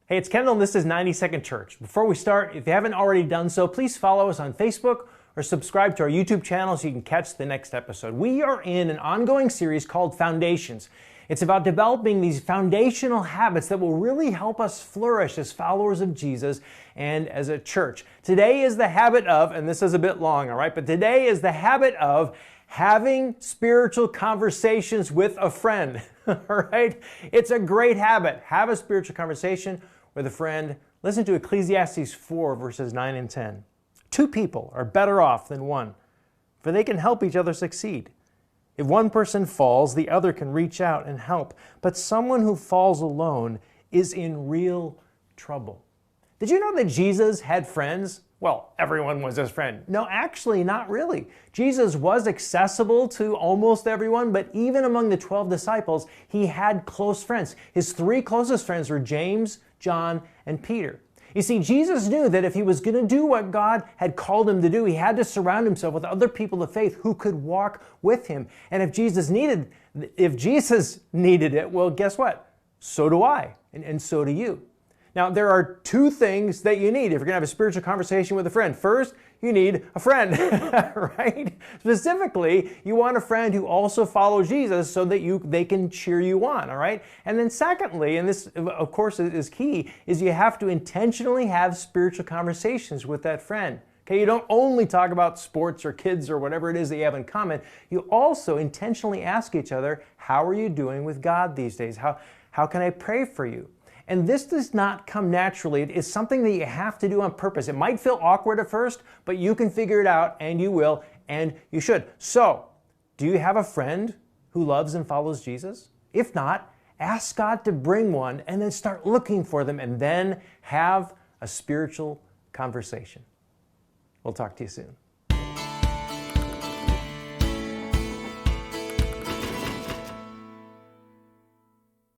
Hey, it's Kendall and this is 90 Church. Before we start, if you haven't already done so, please follow us on Facebook or subscribe to our YouTube channel so you can catch the next episode. We are in an ongoing series called Foundations. It's about developing these foundational habits that will really help us flourish as followers of Jesus and as a church. Today is the habit of, and this is a bit long, all right, but today is the habit of having spiritual conversations with a friend, all right? It's a great habit. Have a spiritual conversation with a friend. Listen to Ecclesiastes 4, verses 9 and 10. Two people are better off than one, for they can help each other succeed. If one person falls, the other can reach out and help. But someone who falls alone is in real trouble. Did you know that Jesus had friends? Well, everyone was his friend. No, actually, not really. Jesus was accessible to almost everyone, but even among the 12 disciples, he had close friends. His three closest friends were James, John, and Peter. You see, Jesus knew that if he was going to do what God had called him to do, he had to surround himself with other people of faith who could walk with him. And if Jesus needed it, well, guess what? So do I, and so do you. Now, there are two things that you need if you're going to have a spiritual conversation with a friend. First, you need a friend, right? Specifically, you want a friend who also follows Jesus so that they can cheer you on, all right? And then secondly, and this, of course, is key, is you have to intentionally have spiritual conversations with that friend. Okay, you don't only talk about sports or kids or whatever it is that you have in common. You also intentionally ask each other, how are you doing with God these days? How can I pray for you? And this does not come naturally. It is something that you have to do on purpose. It might feel awkward at first, but you can figure it out, and you will, and you should. So, do you have a friend who loves and follows Jesus? If not, ask God to bring one, and then start looking for them, and then have a spiritual conversation. We'll talk to you soon.